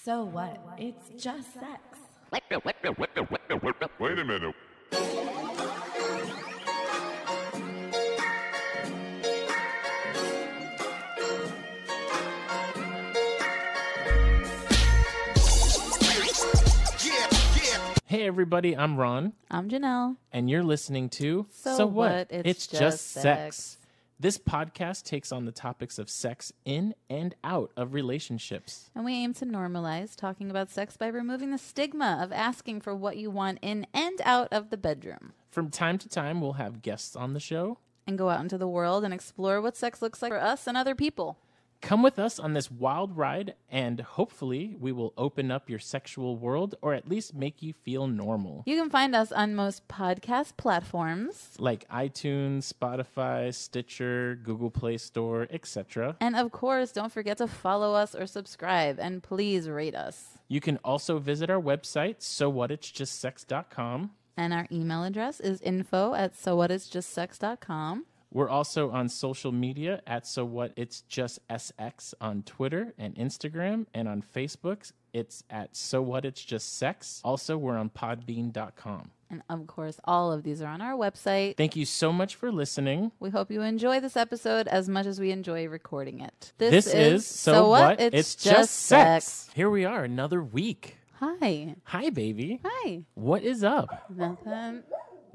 So what? It's just sex. Wait a minute. Hey everybody, I'm Ron. I'm Janelle. And you're listening to So What? It's Just Sex. This podcast takes on the topics of sex in and out of relationships. And we aim to normalize talking about sex by removing the stigma of asking for what you want in and out of the bedroom. From time to time, we'll have guests on the show. And go out into the world and explore what sex looks like for us and other people. Come with us on this wild ride, and hopefully we will open up your sexual world or at least make you feel normal. You can find us on most podcast platforms. Like iTunes, Spotify, Stitcher, Google Play Store, etc. And of course, don't forget to follow us or subscribe, and please rate us. You can also visit our website, sowhatitsjustsex.com. And our email address is info@sowhatitsjustsex.com. We're also on social media at So What It's Just SX on Twitter and Instagram, and on Facebook, it's at So What It's Just Sex. Also, we're on podbean.com. And of course, all of these are on our website. Thank you so much for listening. We hope you enjoy this episode as much as we enjoy recording it. This is So What It's Just Sex. Here we are, another week. Hi. Hi, baby. Hi. What is up? Nothing.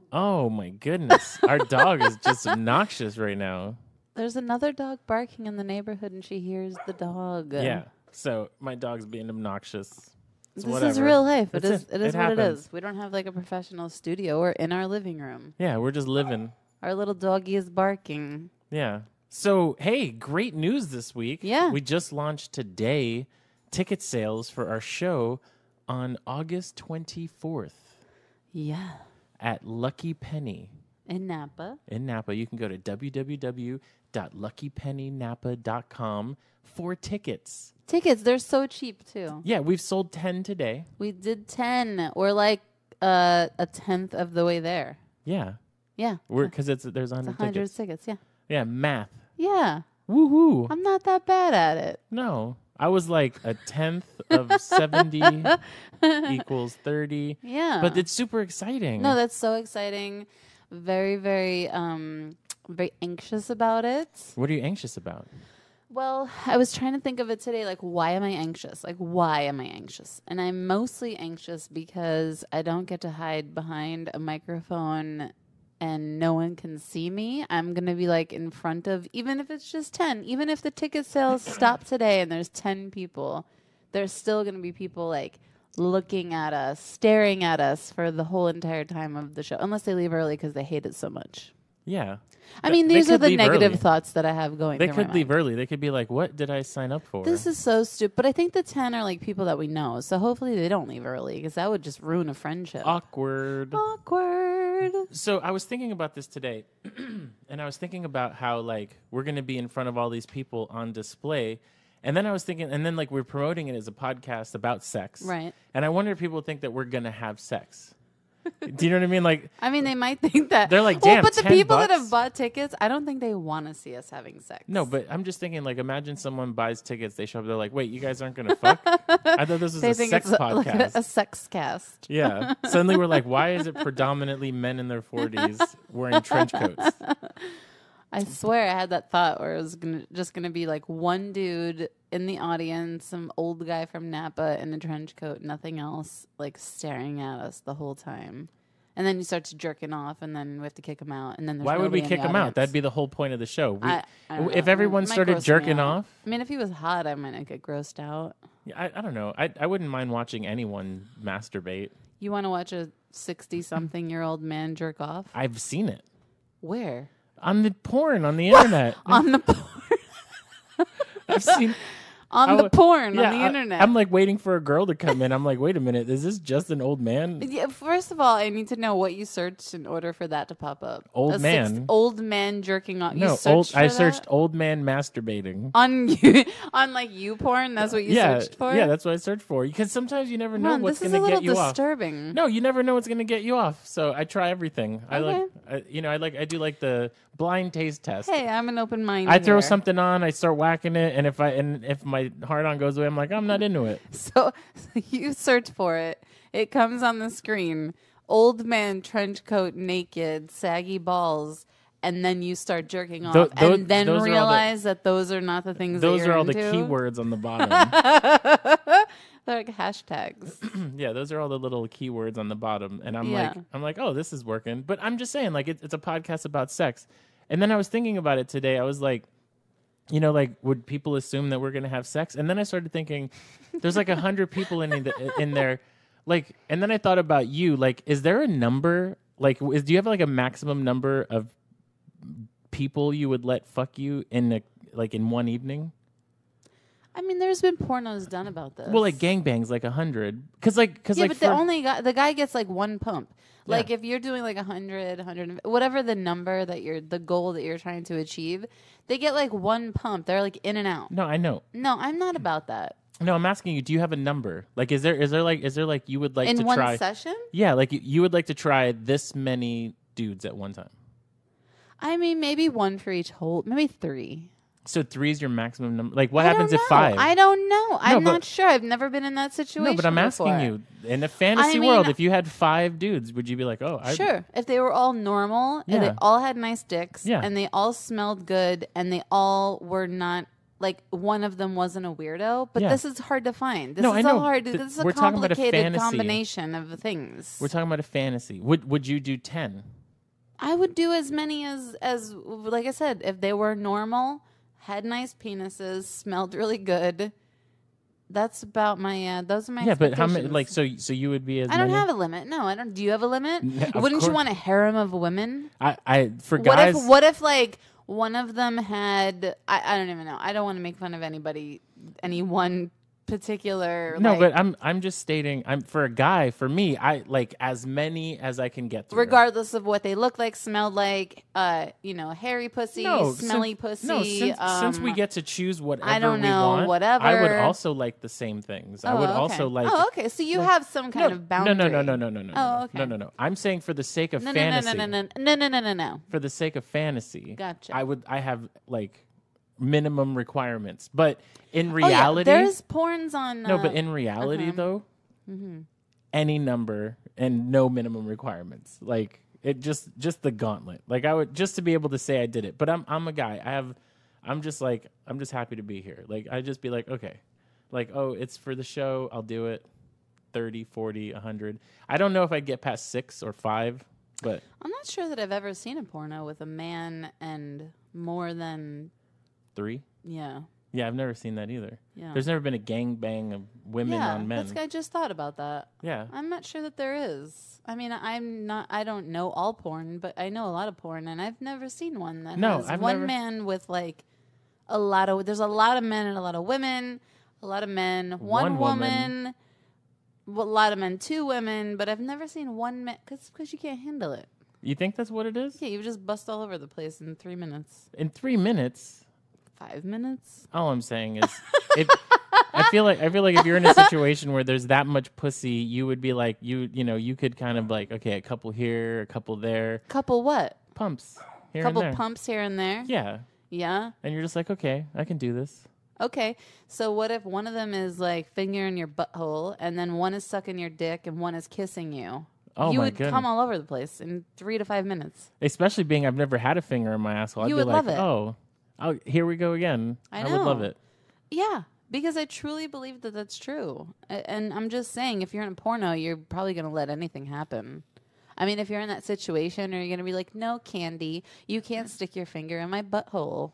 Oh, my goodness. Our dog is just obnoxious right now. There's another dog barking in the neighborhood, and she hears the dog. Yeah. So my dog's being obnoxious. This whatever. is real life. It That's is what it happens. is. We don't have like a professional studio. We're in our living room. Yeah, we're just living. Our little doggy is barking. Yeah. So, hey, great news this week. Yeah. We just launched today ticket sales for our show on August 24th Yeah. at Lucky Penny In Napa. in Napa. You can go to www.luckypennynapa.com for tickets. Tickets, they're so cheap too. Yeah, we've sold 10 today. We did 10. We're like a tenth of the way there. Yeah. Yeah. Because there's 100 It's 100 tickets. tickets. Yeah. Yeah, math. Yeah. Woohoo. I'm not that bad at it. No. I was like a tenth of 70 equals 30. Yeah. But it's super exciting. No, that's so exciting. Very, very, very anxious about it. What are you anxious about? Well, I was trying to think of it today. Like, why am I anxious? Like, why am I anxious? And I'm mostly anxious because I don't get to hide behind a microphone and no one can see me. I'm going to be like in front of, even if it's just 10, even if the ticket sales stop today and there's 10 people, there's still going to be people like looking at us, staring at us for the whole entire time of the show, unless they leave early because they hate it so much. Yeah. I mean, They these are could the leave negative early. thoughts that I have going They through my could leave mind. early. They could be like, what did I sign up for? This is so stupid. But I think the 10 are like people that we know. So hopefully they don't leave early because that would just ruin a friendship. Awkward. Awkward. So I was thinking about this today, and I was thinking about how, like, we're going to be in front of all these people on display. And then I was thinking, and then, like, we're promoting it as a podcast about sex. Right. And I wonder if people think that we're going to have sex. Do you know what I mean? Like, I mean, they might think that. They're like, damn, but the 10 people that bucks? have bought tickets, I don't think they want to see us having sex. no, but I'm just thinking, like, imagine someone buys tickets, they show up, they're like, wait, you guys aren't going to fuck? I thought this was They a think sex it's podcast. like a sex cast. Yeah. Suddenly we're like, why is it predominantly men in their 40s wearing trench coats? I swear I had that thought where it was just gonna be like one dude in the audience, some old guy from Napa in a trench coat, nothing else, like staring at us the whole time. And then he starts jerking off, and then we have to kick him out. And then there's Why would we nobody in kick the him out? audience. That'd be the whole point of the show. I don't If know. everyone It might started gross me jerking out. off, I mean, if he was hot, I might not get grossed out. I don't know. I wouldn't mind watching anyone masturbate. You want to watch a 60-something-year-old man jerk off? I've seen it Where? on the porn on the internet. On the porn. I've seen On the porn yeah, on the internet. I'm like waiting for a girl to come in. I'm like, wait a minute, is this just an old man? Yeah, first of all, I need to know what you searched in order for that to pop up. Old man. Old man jerking off. No, you searched for I that? searched old man masturbating. on you on like YouPorn. That's what you searched for. Yeah, that's what I searched for. Because sometimes you never know Man, what's this is going a to little get you off. disturbing. No, you never know what's going to get you off. So I try everything. Okay. I do like the blind taste test. Hey, I'm an open mind. I throw here. something on, I start whacking it, and if my hard on goes away, I'm like, I'm not into it. So you search for it. It comes on the screen. Old man, trench coat, naked, saggy balls, and then you start jerking off, and then those are all realize that those are not the things. Those that you're are all into. the keywords on the bottom. They're like hashtags. Yeah, those are all the little keywords on the bottom, and I'm Yeah. like, oh, this is working. But I'm just saying, like, it's a podcast about sex, and then I was thinking about it today. I was like, you know, like, would people assume that we're gonna have sex? And then I started thinking, there's like 100 people in there, like, and then I thought about you. Like, is there a number? Like, do you have like a maximum number of people you would let fuck you in one evening? I mean, there's been pornos done about this. Well, like gangbangs, like 100, because yeah, but the guy gets like one pump. Like Yeah. if you're doing like 100, whatever the number the goal that you're trying to achieve, they get like one pump. They're like in and out. No, I know. No, I'm not about that. No, I'm asking you. Do you have a number? Like, is there like you would like In to one try? session? Yeah, like you would like to try this many dudes at one time. I mean, maybe one for each hole. Maybe 3. So 3 is your maximum number. Like, what I happens don't if know. 5? I don't know. I'm but- not sure. I've never been in that situation. No, but I'm before. asking you. In a fantasy I mean, world, if you had 5 dudes, would you be like, oh, Sure. If they were all normal and they Yeah. all had nice dicks Yeah. and they all smelled good and they all were not like one of them wasn't a weirdo, but Yeah. this is hard to find. This No, is I know. this is a We're talking about a complicated fantasy. combination of things. We're talking about a fantasy. Would you do 10? I would do as many as like I said, if they were normal, had nice penises, smelled really good. That's about my those are my Yeah, but how many? expectations. Like, so you would be as I many? don't have a limit. No, I don't. Do you have a limit? of Wouldn't you course. want a harem of women? I for guys. What if like one of them had I don't even know. I don't want to make fun of anybody, any one particular. No, like, but I'm just stating. For a guy, for me, I like as many as I can get through. regardless of what they look like, smelled like, hairy pussy, smelly pussy. No, since we get to choose whatever I don't we know, want, whatever. I would also like the same things. I would okay. also like. Oh, okay. So you have some kind of boundary. No. Oh, okay. No. I'm saying for the sake of No. fantasy. No. For the sake of fantasy, Gotcha. I have like minimum requirements, but in Oh, reality, yeah. There's porns on. no. But in reality, though, any number and no minimum requirements. Like it just the gauntlet. Like I would just to be able to say I did it. But I'm a guy. I'm just happy to be here. Like I just be like, okay. Like, oh, it's for the show, I'll do it. 30, 40, 100. I don't know if I'd get past 6 or 5, but I'm not sure that I've ever seen a porno with a man and more than 3? yeah. Yeah, I've never seen that either. Yeah. There's never been a gangbang of women Yeah, on men. I just thought about that. Yeah. I'm not sure that there is. I mean, I don't know all porn, but I know a lot of porn, and I've never seen one that No, has I've one never- man with like there's a lot of men and a lot of women, a lot of men, one woman, a lot of men, 2 women, but I've never seen one man, because you can't handle it. You think that's what it is? Yeah, you just bust all over the place in 3 minutes. In 3 minutes, 5 minutes? all I'm saying is, I feel like if you're in a situation where there's that much pussy, you would be like, you could kind of like, okay, a couple here, a couple there, Couple what? pumps here Couple and there. pumps here and there? Yeah, Yeah? and you're just like, okay, I can do this. Okay, so what if one of them is like fingering your butthole, and then one is sucking your dick, and one is kissing you? Oh, you my would goodness. come all over the place in 3 to 5 minutes. Especially being I've never had a finger in my asshole. I'd You be would like, love it. oh, here we go again. I would love know. it. Yeah, because I truly believe that that's true. And I'm just saying, if you're in a porno, you're probably going to let anything happen. I mean, if you're in that situation, are you going to be like, no, Candy, you can't stick your finger in my butthole?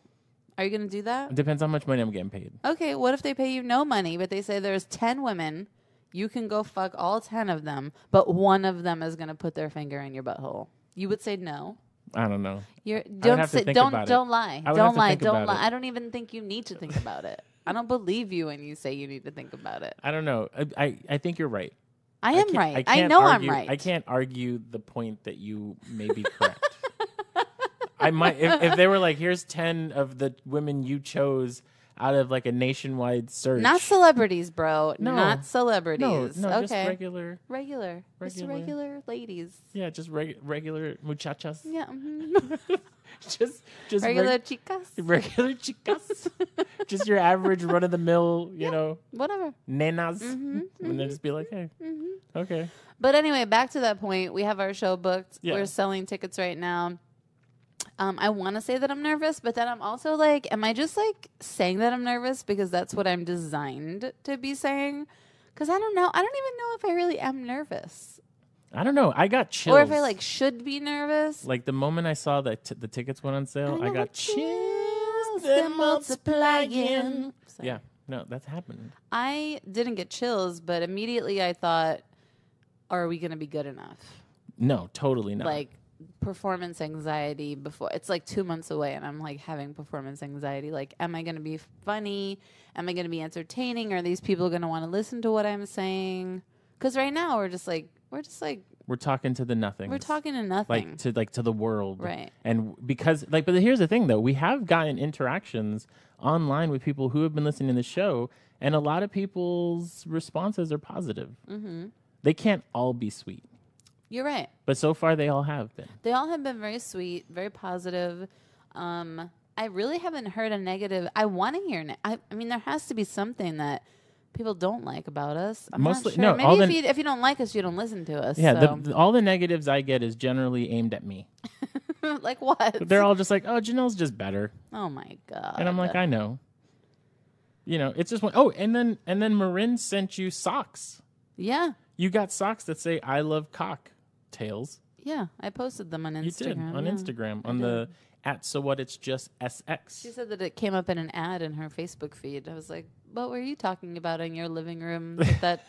Are you going to do that? It depends how much money I'm getting paid. Okay, what if they pay you no money, but they say there's 10 women, you can go fuck all 10 of them, but one of them is going to put their finger in your butthole? You would say no. I don't know. Don't have to say, think don't about it. don't lie. I would have Don't to lie. think Don't about lie. it. I don't even think you need to think about it. I don't believe you when you say you need to think about it. I don't know. I think you're right. I am can't- right. can't I know argue, I'm right. I can't argue the point that you may be correct. I might if they were like, here's 10 of the women you chose out of like a nationwide search. Not celebrities, bro. No. Not celebrities. No, okay. just regular. Just Regular. regular ladies. Yeah, just regular muchachas. Yeah. mhm. just Regular chicas. regular chicas. Just your average run of the mill, you know, Whatever. nenas. And then just be like, hey, okay. But anyway, back to that point. We have our show booked. Yeah. We're selling tickets right now. I want to say that I'm nervous, but then I'm also like, am I just like saying that I'm nervous because that's what I'm designed to be saying? Because I don't know. I don't even know if I really am nervous. I don't know. I got chills. Or if I like should be nervous. Like the moment I saw that the tickets went on sale, I got chills. They're multiplying. Sorry. Yeah, no, that's happened. I didn't get chills, but immediately I thought, are we going to be good enough? No, totally not. Like performance anxiety before. It's like 2 months away and I'm like having performance anxiety. Like, am I going to be funny? Am I going to be entertaining? Are these people going to want to listen to what I'm saying? Because right now we're talking to the nothing. we're talking to nothing. Like to the world. Right. And because but here's the thing though, we have gotten interactions online with people who have been listening to the show, and a lot of people's responses are positive. Mm-hmm. They can't all be sweet. You're right. But so far they all have been. They all have been very sweet, very positive. I really haven't heard a negative. I want to hear. I mean, there has to be something that people don't like about us. I'm Mostly- not sure. no, all Maybe the- if you don't like us, you don't listen to us. Yeah, So. all the negatives I get is generally aimed at me. Like what? They're all just like, oh, Janelle's just better. Oh my god. And I'm like, I know. You know, it's just one. Oh, and then Marin sent you socks. Yeah, You got socks that say "I love cocktails." yeah. I posted them on Instagram. You did on yeah. Instagram on the @SoWhatIt'sJustSX. She said that it came up in an ad in her Facebook feed. I was like, what were you talking about in your living room that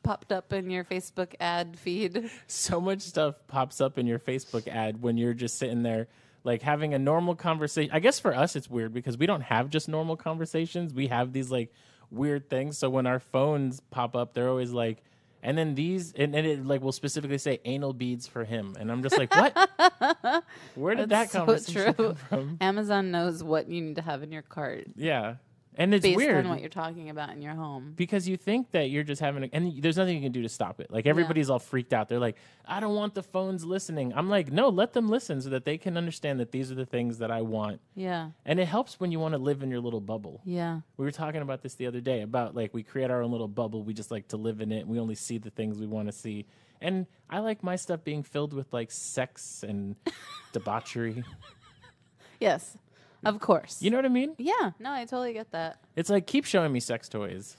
popped up in your Facebook ad feed? So much stuff pops up in your Facebook ad when you're just sitting there, like having a normal conversation. I guess for us it's weird because we don't have just normal conversations. We have these like weird things. So when our phones pop up, they're always like, and then these, and it like will specifically say anal beads for him, and I'm just like, what? Where did That's that conversation so come from? Amazon knows what you need to have in your cart Yeah, and it's based weird on what you're talking about in your home. because you think that you're just having, and there's nothing you can do to stop it. Like everybody's all freaked out. They're like, I don't want the phones listening. I'm like, no, let them listen so that they can understand that these are the things that I want. Yeah, And it helps when you want to live in your little bubble. yeah. We were talking about this the other day about like we create our own little bubble. We just like to live in it. And we only see the things we want to see. And I like my stuff being filled with like sex and debauchery. Yes, of course. You know what I mean? Yeah, no, I totally get that. It's like, keep showing me sex toys.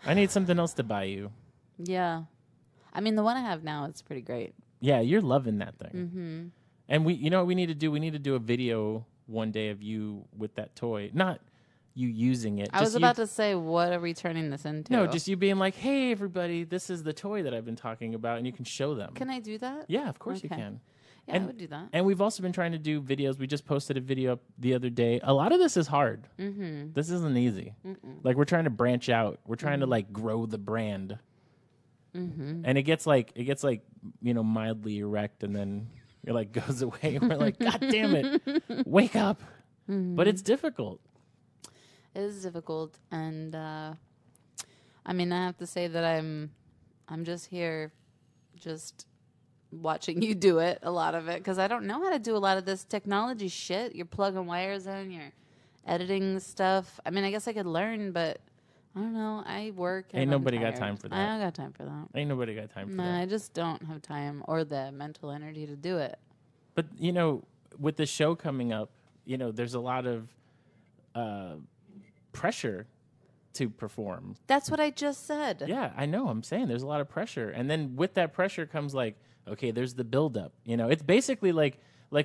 I need something else to buy you. Yeah. I mean, the one I have now is pretty great. Yeah, you're loving that thing. Mm-hmm. And you know what we need to do? We need to do a video one day of you with that toy. Not you using it. I was about to say, what are we turning this into? No, just you being like, hey, everybody, this is the toy that I've been talking about, and you can show them. Can I do that? Yeah, of course you Okay. can. Yeah, I would do that. And we've also been trying to do videos. We just posted a video up the other day. A lot of this is hard. Mm-hmm. This isn't easy. Like we're trying to branch out. We're trying to like grow the brand. Mm-hmm. And it gets like mildly erect, and then it like goes away, and we're like, God damn it, wake up! But it's difficult. It is difficult, and I mean, I have to say that I'm just here, just watching you do it, a lot of it, because I don't know how to do a lot of this technology shit. You're plugging wires in, you're editing stuff. I mean, I guess I could learn, but I don't know. I work. And Ain't I'm nobody got tired. time for that. I don't got time for that. Ain't nobody got time for Nah, that. I just don't have time or the mental energy to do it. But with the show coming up, there's a lot of pressure to perform. That's what I just said. Yeah, I know. I'm saying there's a lot of pressure, and then with that pressure comes like, okay, there's the buildup. It's basically like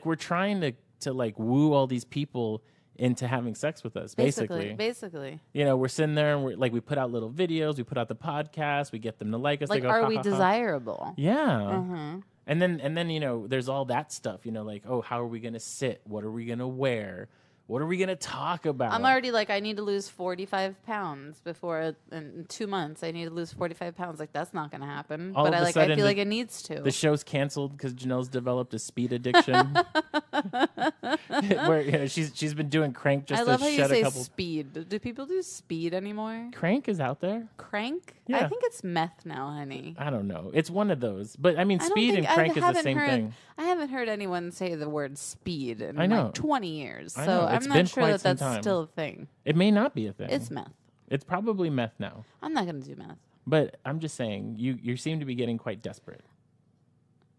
we're trying to like woo all these people into having sex with us. Basically, we're sitting there and we're like, we put out little videos, we put out the podcast, we get them to like us. Like, they go, are ha, we ha, ha. desirable? Yeah. And then there's all that stuff. Like, oh, how are we gonna sit? What are we gonna wear? What are we going to talk about? I'm already like, I need to lose 45 pounds before in 2 months. I need to lose 45 pounds. Like, that's not going to happen. All but of a I sudden feel like it needs to. The show's canceled because Janelle's developed a speed addiction. Where she's been doing Crank just I love to how you shed a say couple. speed. Do people do speed anymore? Crank is out there. Crank? Yeah. I think it's meth now, honey. I don't know. It's one of those. But I mean, I don't speed and think- Crank is the haven't same heard- thing. I haven't heard anyone say the word speed in I know. like 20 years. I So know. I'm It's not been sure quite that some that's time. still a thing. It may not be a thing. It's meth. It's probably meth now. I'm not going to do meth. But I'm just saying, you seem to be getting quite desperate.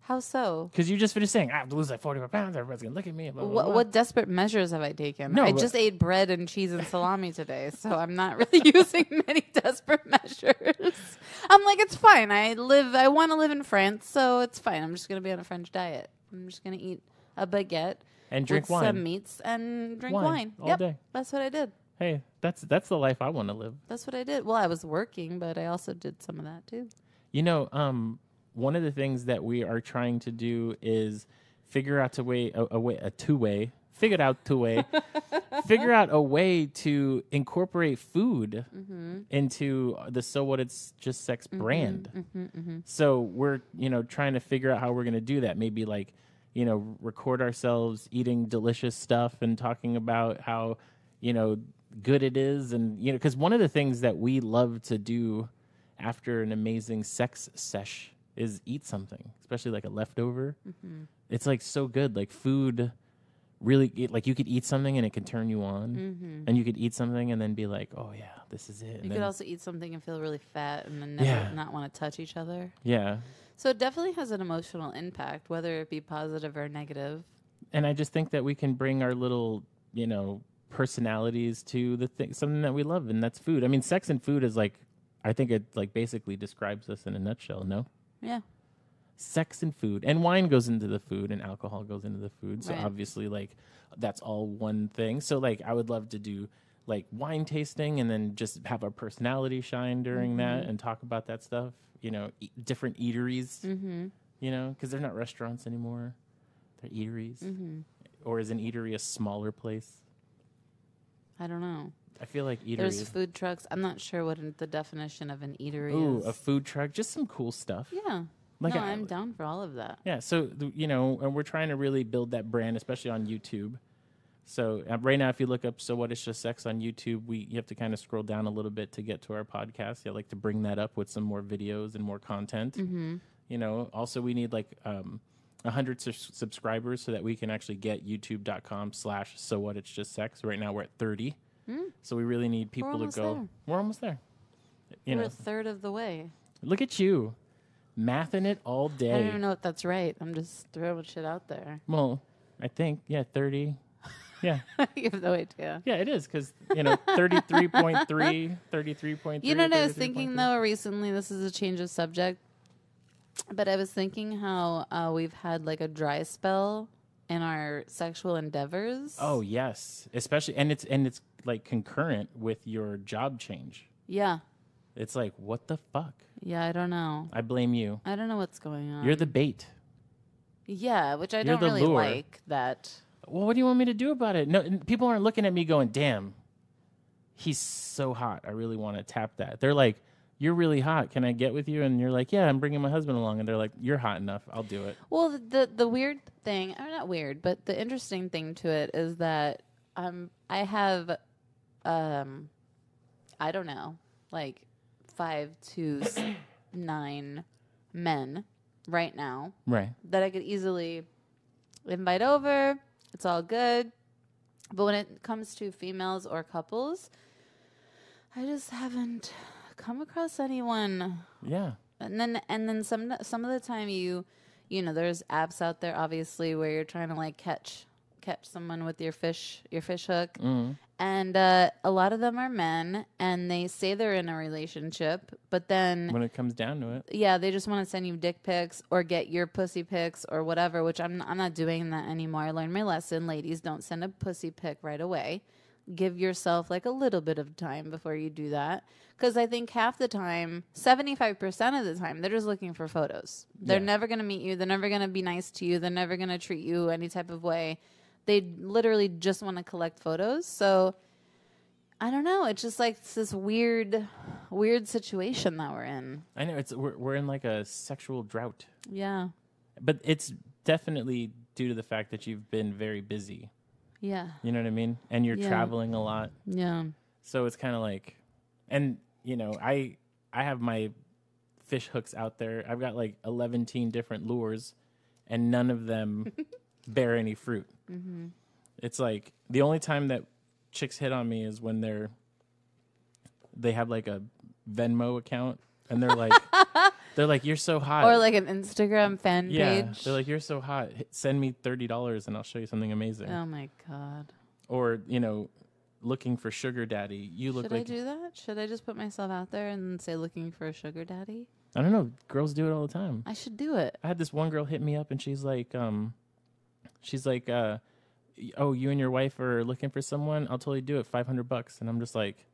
How so? Because you just finished saying, I have to lose like 45 pounds. Everybody's going to look at me. Blah, blah, blah. What desperate measures have I taken? No, I but- just ate bread and cheese and salami today, so I'm not really using many desperate measures. I'm like, it's fine. I want to live in France, so it's fine. I'm just going to be on a French diet. I'm just going to eat a baguette And drink with wine. some meats and drink Wine wine. all Yep, day. that's what I did. Hey, that's the life I want to live. That's what I did. Well, I was working, but I also did some of that too. You know, one of the things that we are trying to do is figure out figure out a way to incorporate food into the So What It's Just Sex brand. So we're, trying to figure out how we're going to do that. Maybe like, record ourselves eating delicious stuff and talking about how, good it is. And, because one of the things that we love to do after an amazing sex sesh is eat something, especially like a leftover. It's like so good. Like food really, like you could eat something and it can turn you on, and you could eat something and then be like, oh yeah, this is it. You could also eat something and feel really fat and then never Yeah. not want to touch each other. Yeah. So it definitely has an emotional impact, whether it be positive or negative. And I just think that we can bring our little, personalities to the thing, something that we love, and that's food. I mean, sex and food is like, I think it like basically describes us in a nutshell, no? Yeah. Sex and food, and wine goes into the food, and alcohol goes into the food. So Right. obviously, like, that's all one thing. So like, I would love to do like wine tasting, and then just have our personality shine during that, and talk about that stuff. Different eateries. Because they're not restaurants anymore; they're eateries. Or is an eatery a smaller place? I don't know. I feel like eateries. There's food trucks. I'm not sure what the definition of an eatery Ooh, is. a food truck, just some cool stuff. Yeah. Like no, a- I'm down for all of that. Yeah, so and we're trying to really build that brand, especially on YouTube. So right now, if you look up "So What It's Just Sex" on YouTube, you have to kind of scroll down a little bit to get to our podcast. I like to bring that up with some more videos and more content. Also we need like 100 subscribers so that we can actually get youtube.com/So What It's Just Sex. Right now we're at 30, so we really need people to almost go. there. We're almost there. We're a third of the way. Look at you, mathing it all day. I don't even know if that's right. I'm just throwing shit out there. Well, I think 30. Yeah. You have no idea. Yeah, it is because 33.3, 33.3. You know what I was thinking though recently? This is a change of subject, but I was thinking how we've had like a dry spell in our sexual endeavors. Oh yes, especially and it's like concurrent with your job change. Yeah. It's like, what the fuck? Yeah, I don't know. I blame you. I don't know what's going on. You're the bait. Yeah, which I You're don't the really lure. like that. Well, what do you want me to do about it? No, people aren't looking at me going, "Damn, he's so hot. I really want to tap that." They're like, "You're really hot. Can I get with you?" And you're like, "Yeah, I'm bringing my husband along." And they're like, "You're hot enough. I'll do it." Well, the weird thing, or not weird, but the interesting thing to it is that I have I don't know, like 5 to 9 men right now Right. that I could easily invite over. It's all good. But when it comes to females or couples, I just haven't come across anyone. Yeah. And then some of the time you know there's apps out there obviously where you're trying to like catch someone with your fish hook. And a lot of them are men and they say they're in a relationship, but then When it comes down to it. yeah, they just want to send you dick pics or get your pussy pics or whatever, which I'm not doing that anymore. I learned my lesson. Ladies, don't send a pussy pic right away. Give yourself like a little bit of time before you do that. Because I think half the time, 75% of the time, they're just looking for photos. They're Yeah. never going to meet you. They're never going to be nice to you. They're never going to treat you any type of way. they literally just want to collect photos. So I don't know. It's just like it's this weird situation that we're in. I know we're in like a sexual drought, Yeah. but it's definitely due to the fact that you've been very busy. Yeah. You know what I mean? And you're Yeah. traveling a lot. Yeah. So it's kind of like, and you know, I have my fish hooks out there. I've got like 11 different lures, and none of them bear any fruit. Mm-hmm. It's like the only time that chicks hit on me is when they have like a Venmo account, and they're like, you're so hot, Or like an Instagram fan page. They're like, you're so hot. Send me $30 and I'll show you something amazing. Oh my God. Or looking for sugar daddy. You look Should like I do that? Should I just put myself out there and say looking for a sugar daddy? I don't know. Girls do it all the time. I should do it. I had this one girl hit me up and she's like, oh, you and your wife are looking for someone? I'll totally do it. $500. And I'm just like,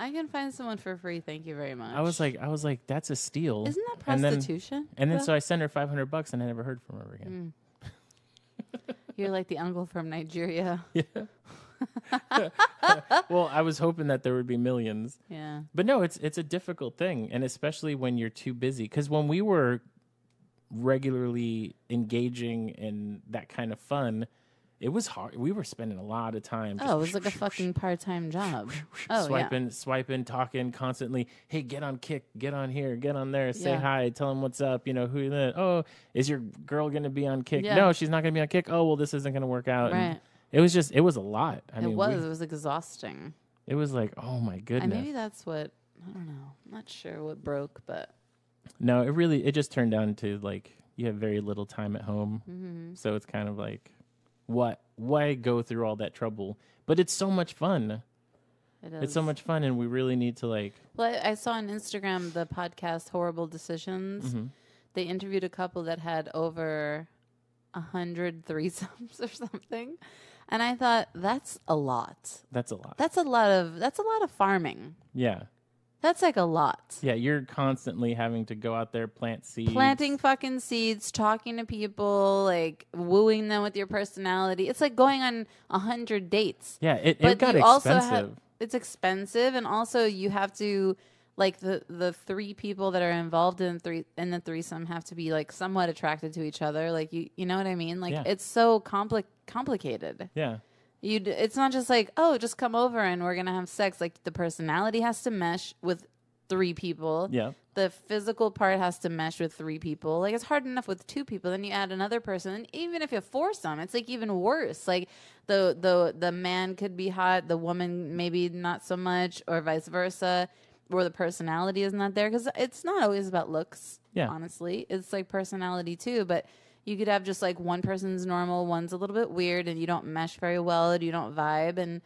I can find someone for free. Thank you very much. I was like, that's a steal. Isn't that And then- prostitution? And then though? so I sent her $500 and I never heard from her again. You're like the uncle from Nigeria. Well, I was hoping that there would be millions. Yeah. But no, it's a difficult thing, and especially when you're too busy. Because when we were regularly engaging in that kind of fun, it was hard. We were spending a lot of time. Just Oh, it was like a fucking part-time job. Oh, swiping, talking constantly. Hey, get on Kick, get on here, get on there, say Yeah. hi, tell them what's up. Who? Oh, is your girl gonna be on Kick? Yeah. No, she's not gonna be on Kick. Oh, well, this isn't gonna work out. And Right. it was a lot. I mean, It was exhausting. it was like, oh my goodness. And maybe that's what, I don't know. I'm not sure what broke, but No, it just turned down to like you have very little time at home, Mm-hmm. so it's kind of like, why go through all that trouble? But it's so much fun. it is. It's so much fun, and we really need to like. Well, I saw on Instagram the podcast Horrible Decisions. Mm-hmm. They interviewed a couple that had over 100 threesomes or something. And I thought, that's a lot. That's a lot. That's a lot of farming. Yeah, That's like a lot. yeah. You're constantly having to go out there, plant seeds, Planting fucking seeds, talking to people, like wooing them with your personality. It's like going on 100 dates. Yeah, it But got you also expensive. it's expensive, and also you have to like the three people that are involved in the threesome have to be like somewhat attracted to each other. Like you know what I mean? Like Yeah. it's so complicated. Yeah, It's not just like, oh, just come over and we're gonna have sex. Like the personality has to mesh with three people. yeah, The physical part has to mesh with three people. Like it's hard enough with two people. Then you add another person, and even if you foursome, it's like even worse. Like the man could be hot, the woman maybe not so much, or vice versa, or the personality is not there, because it's not always about looks. Yeah. Honestly, it's like personality too, but. You could have just like one person's normal, one's a little bit weird, and you don't mesh very well, and you don't vibe. And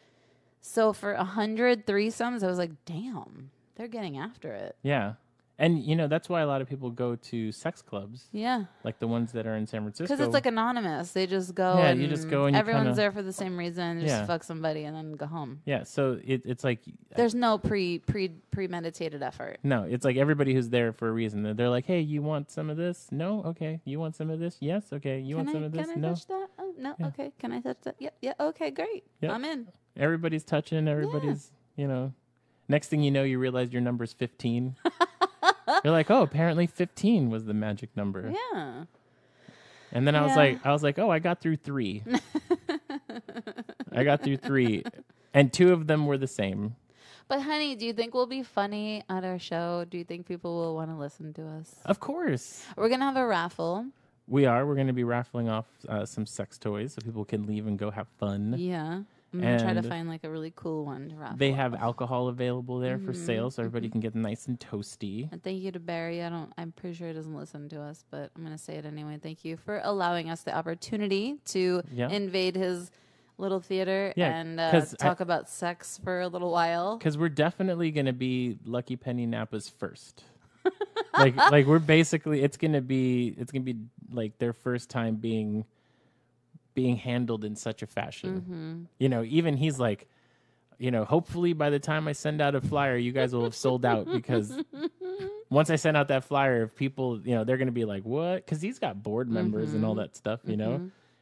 so for 100 threesomes, I was like, damn, they're getting after it. yeah. And that's why a lot of people go to sex clubs, Yeah. like the ones that are in San Francisco. Because it's like anonymous. They just go. Yeah, and you just go and you everyone's kinda- there for the same reason. Just Yeah. fuck somebody and then go home. yeah. So it's like There's no premeditated effort. no, it's like everybody who's there for a reason. They're like, hey, you want some of this? No, okay. You want some of this? Yes, okay. You want some of this? Can I No. touch that? Oh no. Okay. Can I touch that? Yep. Yeah. Okay. Great. Yeah. I'm in. Everybody's touching. Everybody's Next thing you know, you realize your number's 15. You're like, oh, apparently 15 was the magic number. Yeah. And then I was like, oh, I got through 3. I got through 3, and 2 of them were the same. But honey, do you think we'll be funny at our show? Do you think people will want to listen to us? Of course, We're gonna have a raffle. we are. We're going to be raffling off some sex toys so people can leave and go have fun. Yeah. I'm gonna try to And find like a really cool one to raffle. They have alcohol available there for sale, so everybody can get nice and toasty. And thank you to Barry. I'm pretty sure he doesn't listen to us, but I'm going to say it anyway. Thank you for allowing us the opportunity to Yeah. invade his little theater Yeah, and 'cause talk about sex for a little while. Because we're definitely going to be Lucky Penny Napa's first. like we're basically it's gonna be like their first time being handled in such a fashion. Even he's like, hopefully by the time I send out a flyer, you guys will have sold out, because once I send out that flyer, if people, they're gonna be like, what? Because he's got board members and all that stuff,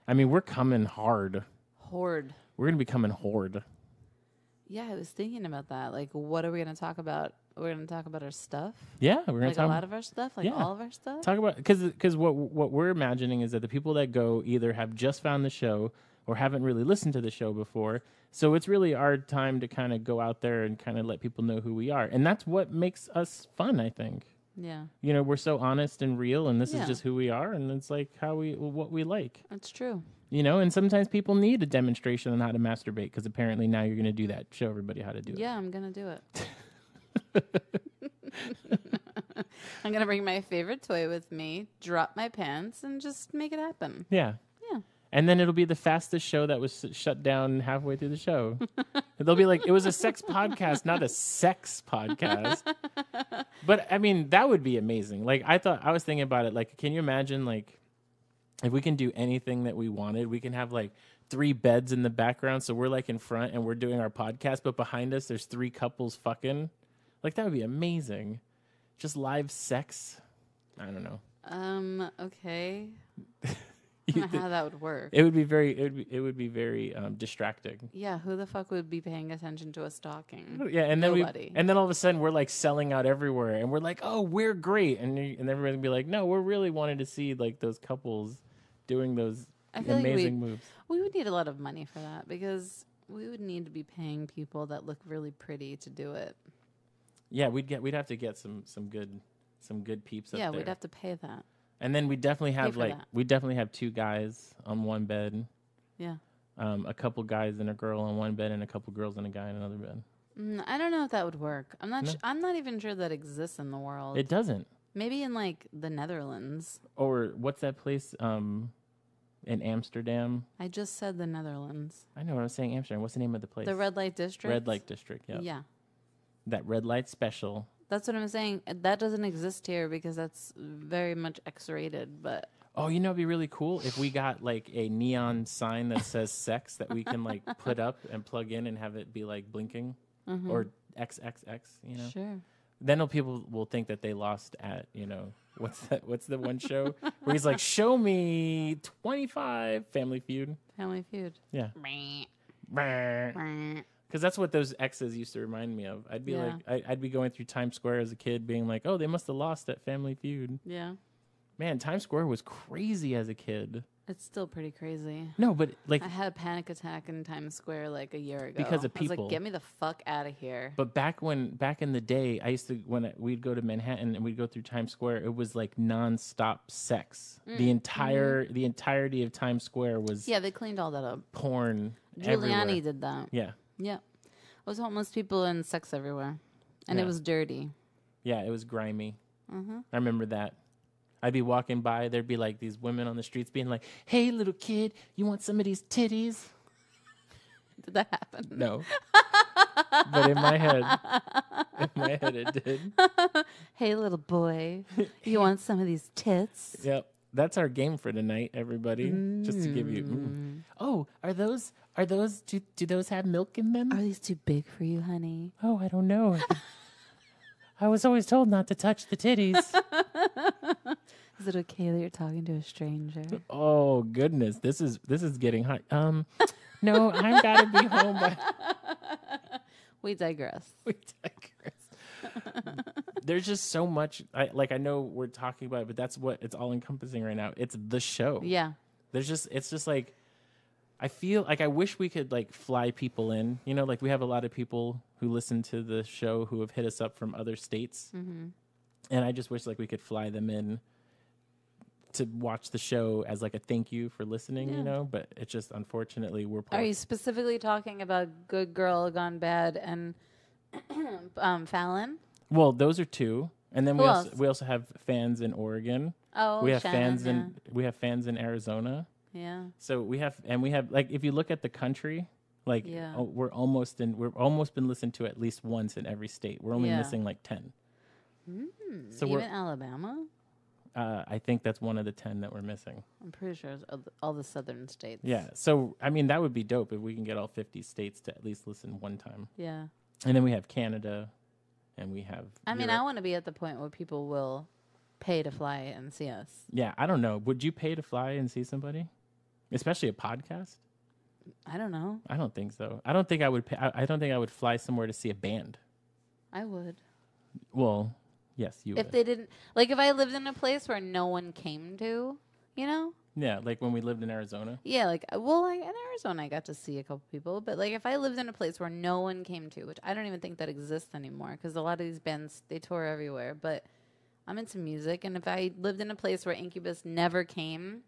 I I mean, we're coming hard. Horde. We're going to be coming horde. Yeah, I was thinking about that. Like, what are we going to talk about? We're going to talk about our stuff? Yeah, we're going Like, to a talk lot of our stuff? Like, Yeah. all of our stuff? talk about because what we're imagining is that the people that go either have just found the show or haven't really listened to the show before. So it's really our time to kind of go out there and kind of let people know who we are. And that's what makes us fun, I think. Yeah, You know, we're so honest and real, and this Yeah. is just who we are, and it's like what we like. that's true. You know, and sometimes people need a demonstration on how to masturbate because apparently now you're going to do that. Show everybody how to do it. Yeah, I'm going to do it. I'm going to bring my favorite toy with me, drop my pants, and just make it happen. Yeah. Yeah. And then it'll be the fastest show that was shut down halfway through the show. They'll be like, it was a sex podcast, not a sex podcast. But I mean, that would be amazing. Like, I was thinking about it. Like, can you imagine, like, if we can do anything that we wanted, we can have like 3 beds in the background. So we're like in front and we're doing our podcast, but behind us, there's 3 couples fucking. Like, that would be amazing. Just live sex. I don't know. Okay. I don't know how that would work. It would be very, distracting. Yeah, who the fuck would be paying attention to a stalking? Yeah, and then Nobody. and then all of a sudden we're like selling out everywhere, and we're like, oh, we're great, and everybody would be like, no, we're really wanting to see like those couples doing those I feel like amazing moves. We would need a lot of money for that because we would need to be paying people that look really pretty to do it. Yeah, we'd have to get some good peeps up Yeah, there. we'd have to pay that. And then we definitely have for that. we definitely have 2 guys on one bed, Yeah. a couple guys and a girl on one bed, and a couple girls and a guy in another bed. I don't know if that would work. I'm not. No. I'm not even sure that exists in the world. It doesn't. Maybe in like the Netherlands. Or what's that place in Amsterdam? I just said the Netherlands. I know what I'm saying. Amsterdam. What's the name of the place? The red light district. Red Light District. Yeah. Yeah, That red light special. that's what I'm saying. That doesn't exist here because that's very much X-rated. But Oh, you know, it'd be really cool if we got like a neon sign that says sex that we can like put up and plug in and have it be like blinking or XXX, you know? sure. Then people will think that they lost at, you know, what's the one show where he's like, show me 25 Family Feud. Family Feud. Yeah. Meh. Because that's what those X's used to remind me of. I'd be Yeah. like, I'd be going through Times Square as a kid being like, oh, they must have lost at Family Feud. Yeah, Man, Times Square was crazy as a kid. it's still pretty crazy. No, but like, I had a panic attack in Times Square like a year ago Because of I was people. like, get me the fuck out of here. but back in the day, I used to, we'd go to Manhattan and we'd go through Times Square, it was like nonstop sex. The entirety of Times Square was Yeah, they cleaned all that up. porn Giuliani everywhere. did that. Yeah. Yeah. It was homeless people and sex everywhere. And Yeah. it was dirty. Yeah, it was grimy. Mm-hmm. I remember that. I'd be walking by, there'd be like these women on the streets being like, hey, little kid, you want some of these titties? Did that happen? No. But in my head it did. Hey, little boy, you want some of these tits? Yep. That's our game for tonight, everybody. Just to give you. Oh, are those? Do those have milk in them? Are these too big for you, honey? Oh, I don't know. I was always told not to touch the titties. Is it okay that you're talking to a stranger? Oh goodness, this is getting hot. No, I gotta be home. We digress. We digress. There's just so much. I know we're talking about it, but that's what it's all encompassing right now. It's the show. Yeah. It's just like, I feel like I wish we could like fly people in. You know, like we have a lot of people who listen to the show who have hit us up from other states, and I just wish like we could fly them in to watch the show as like a thank you for listening. Yeah. You know, but it's just unfortunately we're poor. Are you specifically talking about Good Girl Gone Bad and Fallon? Well, those are 2, and then Who else? we also have fans in Oregon. Oh, We have Shannon, fans in Arizona. Yeah. So we have like, if you look at the country, like Yeah. we're almost been listened to at least once in every state. We're only Yeah. missing like 10. So Even Alabama? I think that's one of the 10 that we're missing. I'm pretty sure it's all the southern states. Yeah. So I mean, that would be dope if we can get all 50 states to at least listen one time. Yeah. And then we have Canada, and we have. I mean, Europe. I want to be at the point where people will pay to fly and see us. Yeah, I don't know. Would you pay to fly and see somebody? Especially a podcast. I don't know. I don't think so. I don't think I would. I don't think I would fly somewhere to see a band. I would. Well, yes, you If would. they didn't, like, if I lived in a place where no one came to, you know? Yeah, like when we lived in Arizona. Yeah, like, well, like in Arizona, I got to see a couple people, but like if I lived in a place where no one came to, which I don't even think that exists anymore, because a lot of these bands, they tour everywhere, but I'm into music, and if I lived in a place where Incubus never came,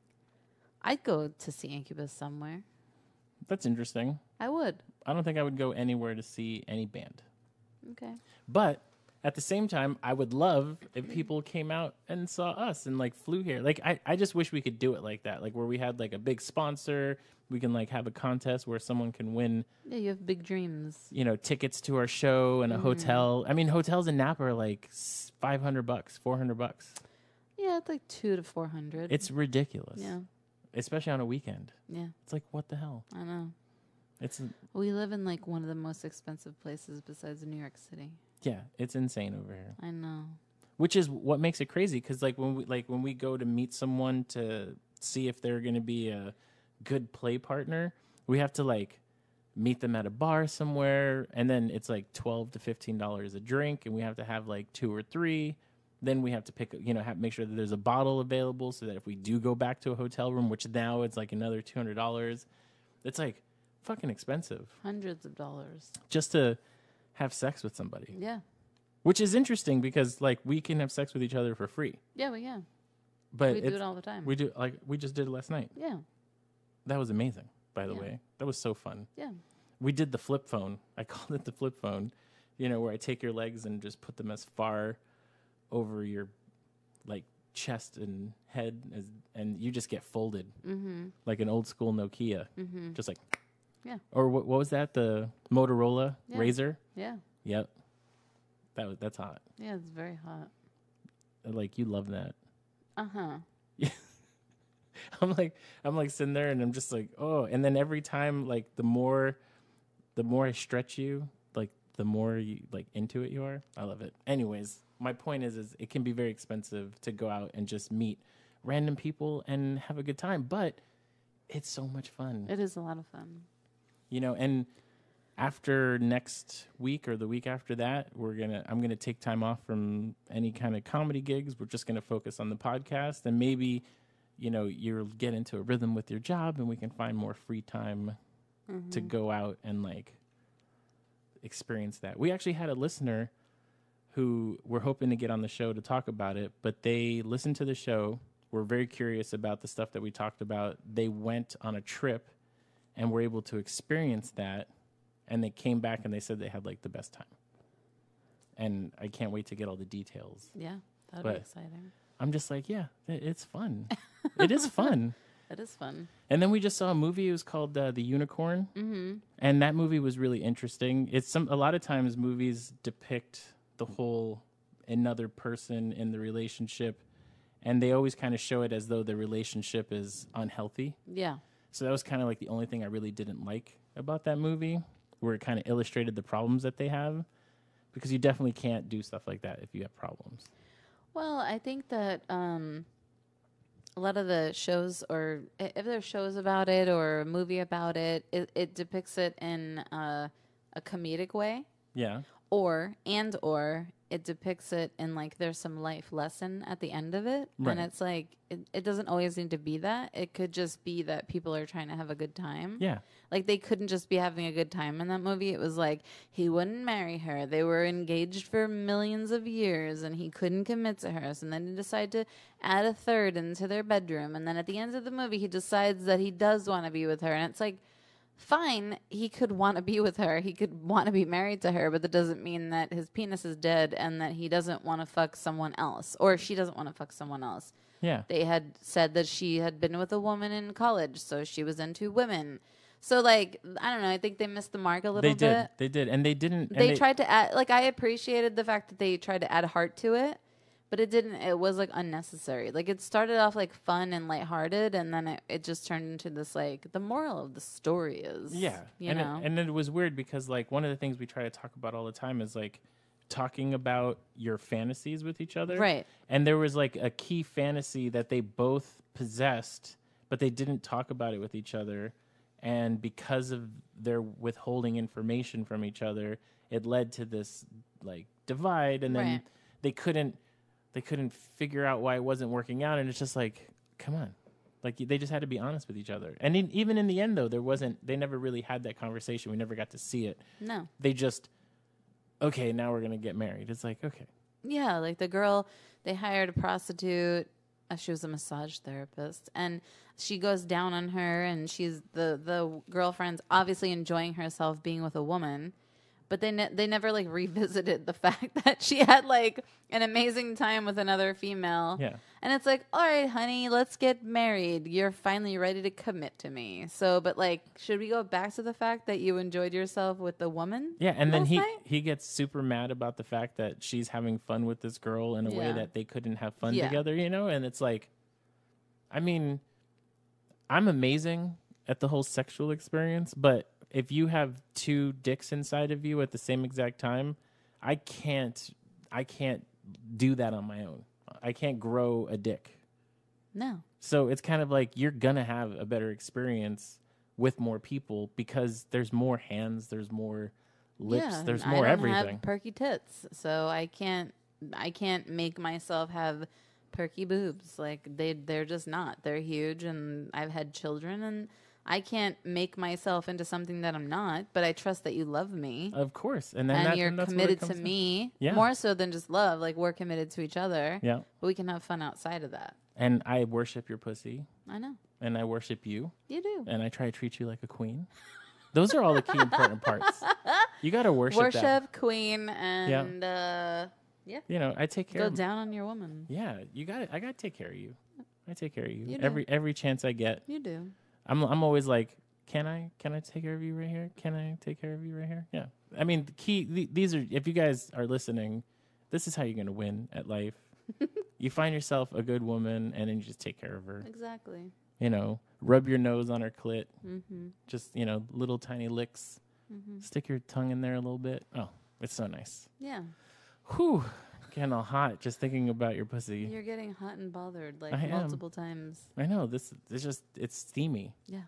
I'd go to see Incubus somewhere. That's interesting. I would. I don't think I would go anywhere to see any band. Okay. But at the same time, I would love if people came out and saw us and like flew here. Like I just wish we could do it like that. Like where we had like a big sponsor, we can like have a contest where someone can win, Yeah, you have big dreams. you know, tickets to our show and a hotel. I mean, hotels in Napa are like $500, $400. Yeah, it's like 200 to 400. It's ridiculous. yeah, Especially on a weekend. yeah, It's like, what the hell? I know. It's We live in like one of the most expensive places besides New York City. yeah, it's insane over here. I know. Which is what makes it crazy, because like when we go to meet someone to see if they're going to be a good play partner, we have to like meet them at a bar somewhere, and then it's like $12 to $15 a drink, and we have to have like 2 or 3. Then we have to pick, you know, make sure that there's a bottle available, so that if we do go back to a hotel room, which now it's like another $200, it's like fucking expensive Hundreds of dollars. just to have sex with somebody. Yeah. Which is interesting because like we can have sex with each other for free. Yeah, well, yeah. But We do it all the time. We do, like we just did it last night. Yeah. That was amazing, by the Yeah. way. That was so fun. Yeah. We did the flip phone. I called it the flip phone. You know, where I take your legs and just put them as far over your like chest and head as, and you just get folded like an old school Nokia. Just like Yeah. Or what was that? The Motorola Yeah. Razor? Yeah. Yep. That's hot. Yeah, it's very hot. Like you love that. Uh-huh. I'm like sitting there and I'm just like, oh, and then every time like the more I stretch you, like the more you like into it you are. I love it. Anyways, my point is it can be very expensive to go out and just meet random people and have a good time, but it's so much fun. It is a lot of fun. You know, and after next week or the week after that, I'm gonna take time off from any kind of comedy gigs. We're just gonna focus on the podcast, and maybe, you know, you'll get into a rhythm with your job, and we can find more free time to go out and like experience that. We actually had a listener who we're hoping to get on the show to talk about it, but they listened to the show, were very curious about the stuff that we talked about. They went on a trip and were able to experience that. And they came back and they said they had like the best time. And I can't wait to get all the details. Yeah, that'll But- be exciting. I'm just like, yeah, it's fun. It is fun. It is fun. And then we just saw a movie. It was called The Unicorn. Mm-hmm. And that movie was really interesting. A lot of times movies depict the whole another person in the relationship. And they always kind of show it as though the relationship is unhealthy. Yeah. So that was kind of like the only thing I really didn't like about that movie, where it kind of illustrated the problems that they have, because you definitely can't do stuff like that if you have problems. Well, I think that a lot of the shows, or if there's shows about it or a movie about it, it depicts it in a comedic way, Yeah. or it depicts it in like there's some life lesson at the end of it. Right. And it's like it doesn't always need to be that. It could just be that people are trying to have a good time. Yeah. Like they couldn't just be having a good time in that movie. It was like he wouldn't marry her. They were engaged for millions of years and he couldn't commit to her. So then he decided to add a third into their bedroom. And then at the end of the movie, he decides that he does want to be with her. And it's like, fine, he could want to be with her. He could want to be married to her, but that doesn't mean that his penis is dead and that he doesn't want to fuck someone else, or she doesn't want to fuck someone else. Yeah. They had said that she had been with a woman in college, so she was into women. So, like, I don't know. I think they missed the mark a little They did. bit. They did. And they didn't. And They tried to add, like, I appreciated the fact that they tried to add heart to it, but it didn't. It was, like, unnecessary. Like, it started off, like, fun and lighthearted, and then it just turned into this, like, the moral of the story is, Yeah. you and know? and it was weird because, like, one of the things we try to talk about all the time is, like, talking about your fantasies with each other. Right. And there was, like, a key fantasy that they both possessed, but they didn't talk about it with each other. And because of their withholding information from each other, it led to this like divide. And then Right. they couldn't figure out why it wasn't working out. And it's just like, come on. Like they just had to be honest with each other. And even in the end, though, they never really had that conversation. We never got to see it. No. They just, okay, now we're going to get married. It's like, okay. Yeah, like the girl, they hired a prostitute. She was a massage therapist, and she goes down on her, and she's the girlfriend's obviously enjoying herself being with a woman, but they never like revisited the fact that she had like an amazing time with another female. Yeah. And it's like, all right, honey, let's get married. You're finally ready to commit to me. So, but like, should we go back to the fact that you enjoyed yourself with the woman? Yeah, and then last night? he gets super mad about the fact that she's having fun with this girl in a way Yeah. that they couldn't have fun Yeah. together, you know? And it's like, I mean, I'm amazing at the whole sexual experience, but if you have two dicks inside of you at the same exact time, I can't do that on my own. I can't grow a dick. No. So it's kind of like you're going to have a better experience with more people because there's more hands, there's more lips, Yeah, there's and more I don't everything. have perky tits, so I can't make myself have perky boobs. Like they're just not. They're huge, and I've had children, and I can't make myself into something that I'm not. But I trust that you love me, Of course. And then and that's you're what it committed to comes down. me Yeah. more so than just love. Like we're committed to each other. Yeah. But we can have fun outside of that. And I worship your pussy, I know and I worship you, you do. and I try to treat you like a queen. Those are all the key important parts. You got to worship that. Worship queen, and You know, I take care go of down on your woman. Yeah, you got it. I got to take care of you. I take care of you. You do. Every chance I get. You do. I'm always like, can I take care of you right here? Can I take care of you right here? Yeah. I mean, the key these are, if you guys are listening, this is how you're going to win at life. You find yourself a good woman and then you just take care of her. Exactly. You know, rub your nose on her clit. Mm-hmm. Just, you know, little tiny licks. Stick your tongue in there a little bit. Oh, it's so nice. Yeah. Whew. Getting all hot just thinking about your pussy. You're getting hot and bothered like I am. multiple times. I know, it's steamy. Yeah.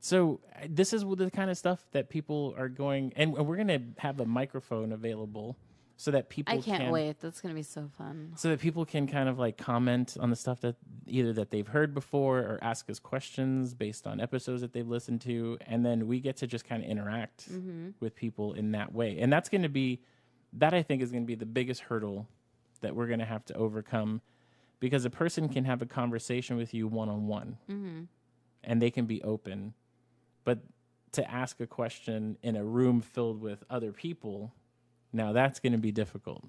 So this is the kind of stuff that people are going, and we're going to have a microphone available so that people I can't can, wait. That's going to be so fun. so that people can kind of like comment on the stuff that either that they've heard before or ask us questions based on episodes that they've listened to. And then we get to just kind of interact with people in that way. And that's going to be, that I think is going to be the biggest hurdle that we're going to have to overcome, because a person can have a conversation with you one-on-one and they can be open, but to ask a question in a room filled with other people, now that's going to be difficult.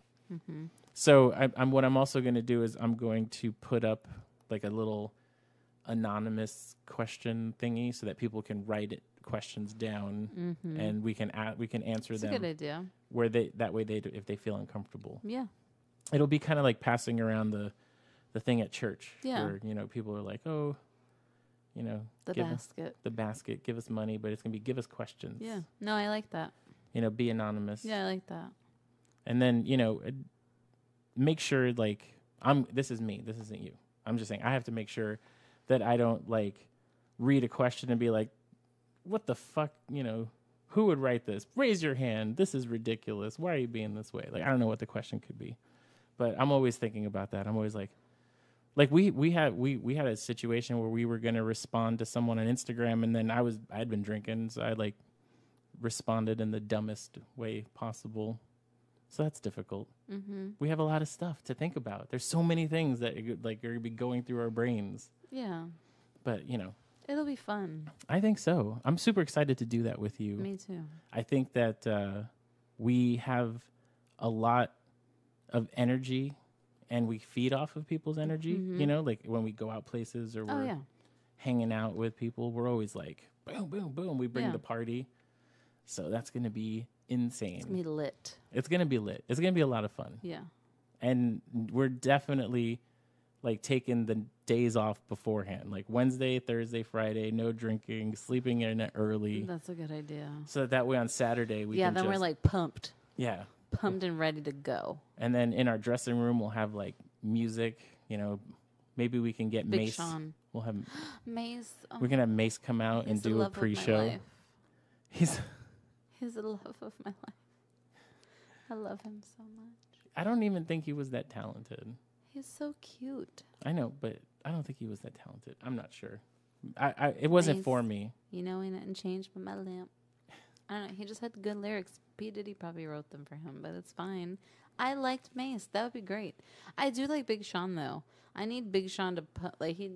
So what I'm also going to do is I'm going to put up like a little anonymous question thingy so that people can write questions down and we can answer It's a them good idea. where that way if they feel uncomfortable. Yeah. It'll be kind of like passing around the thing at church Yeah. where, you know, people are like, oh, you know, The give us basket. the basket, give us money, but it's going to be give us questions. Yeah. No, I like that. You know, be anonymous. Yeah, I like that. And then, you know, make sure like this is me. This isn't you. I'm just saying I have to make sure that I don't like read a question and be like, what the fuck, you know, who would write this? Raise your hand. This is ridiculous. Why are you being this way? Like, I don't know what the question could be, but I'm always thinking about that. I'm always like we had a situation where we were going to respond to someone on Instagram, and then I had been drinking. So I like responded in the dumbest way possible. So that's difficult. We have a lot of stuff to think about. There's so many things that like are going to be going through our brains, Yeah. but you know, It'll be fun. I think so. I'm super excited to do that with you. Me too. I think that we have a lot of energy and we feed off of people's energy. You know, like when we go out places or Oh, we're yeah. hanging out with people, we're always like, boom, boom, boom. We bring Yeah. the party. So that's going to be insane. It's going to be lit. It's going to be lit. It's going to be a lot of fun. Yeah. And we're definitely like taking the days off beforehand, like Wednesday, Thursday, Friday, no drinking, sleeping in early. That's a good idea. So that way on Saturday we Yeah, can then we're just, like pumped yeah. and ready to go. And then in our dressing room we'll have like music, you know, maybe we can get Big Mace. Sean. We'll have Mace. Oh, we're gonna have Mace come out and he's the do a love of my pre-show. life. He's He's the love of my life. I love him so much. I don't even think he was that talented. He's so cute. I know, but I don't think he was that talented. I'm not sure. It wasn't Mace. for me. You know, he didn't change but my lamp. I don't know. He just had good lyrics. P. Diddy probably wrote them for him, but it's fine. I liked Mace. That would be great. I do like Big Sean though. I need Big Sean to put like he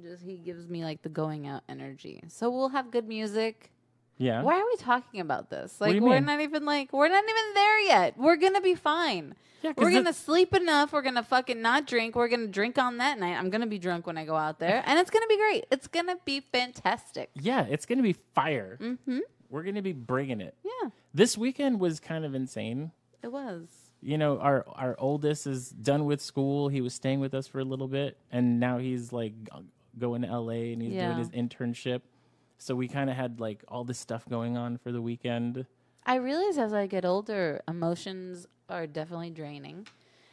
gives me like the going out energy. So we'll have good music. Yeah. Why are we talking about this? do Like you we're mean? not even there yet. We're gonna be fine. Yeah, 'cause We're gonna sleep enough. We're gonna fucking not drink. We're gonna drink on that night. I'm gonna be drunk when I go out there, and it's gonna be great. It's gonna be fantastic. Yeah, it's gonna be fire. Mm-hmm. We're gonna be bringing it. Yeah, This weekend was kind of insane. it was. You know, our oldest is done with school. He was staying with us for a little bit, and now he's like going to LA and he's Yeah. doing his internship. So we kind of had like all this stuff going on for the weekend. I realize as I get older, emotions are definitely draining.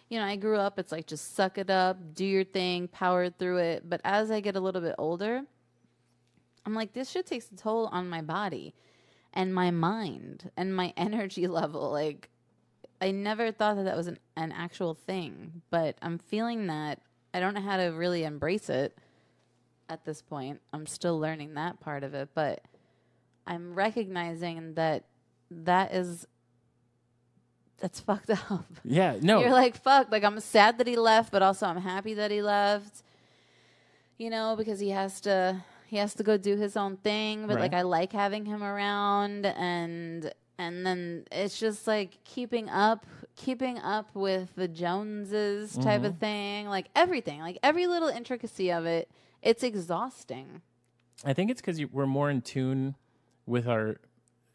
You know, I grew up, it's like just suck it up, do your thing, power through it. But as I get a little bit older, I'm like, this shit takes a toll on my body and my mind and my energy level. Like, I never thought that was an actual thing, but I'm feeling that. I don't know how to really embrace it at this point. I'm still learning that part of it, but I'm recognizing that that's fucked up. Yeah, no. You're like, fuck, like I'm sad that he left, but also I'm happy that he left. You know, because he has to go do his own thing, but like Right. I like having him around and then it's just like keeping up with the Joneses type of thing, like everything, like every little intricacy of it. It's exhausting. I think it's because we're more in tune with our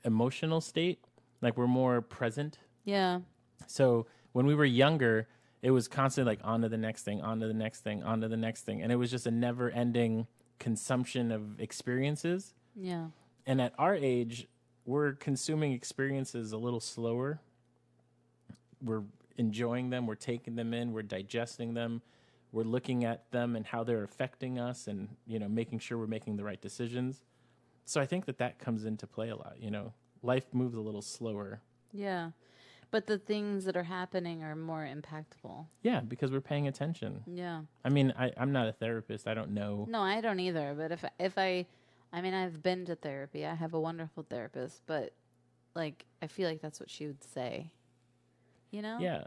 emotional state. Like we're more present. Yeah. So when we were younger, it was constantly like on to the next thing, on to the next thing, on to the next thing. And it was just a never ending consumption of experiences. Yeah. And at our age, we're consuming experiences a little slower. We're enjoying them. We're taking them in. We're digesting them. We're looking at them and how they're affecting us and, you know, making sure we're making the right decisions. So I think that comes into play a lot. You know, life moves a little slower. Yeah. But the things that are happening are more impactful. Yeah, because we're paying attention. Yeah. I mean, I'm not a therapist. I don't know. No, I don't either. But if I mean, I've been to therapy. I have a wonderful therapist, but like, I feel like that's what she would say. You know? Yeah.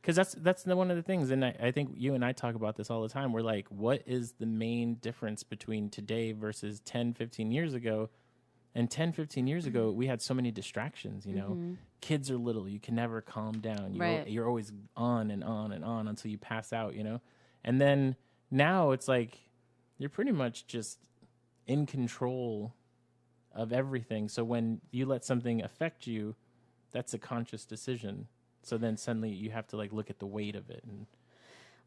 Because that's one of the things. And I think you and I talk about this all the time. We're like, what is the main difference between today versus 10, 15 years ago? And 10, 15 years ago, we had so many distractions, you know. Kids are little. You can never calm down. You're always on and on and on until you pass out, you know. And then now it's like you're pretty much just in control of everything. So when you let something affect you, that's a conscious decision. So then suddenly you have to like look at the weight of it. And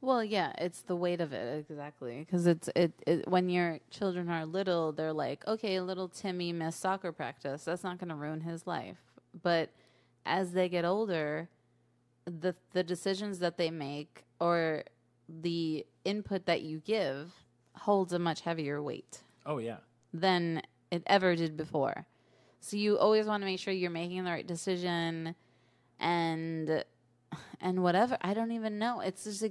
Well, yeah, it's the weight of it, exactly. Because it when your children are little, they're like, okay, little Timmy missed soccer practice. That's not going to ruin his life. But as they get older, the decisions that they make or the input that you give holds a much heavier weight oh yeah, than it ever did before. So you always want to make sure you're making the right decision and whatever. I don't even know. It's just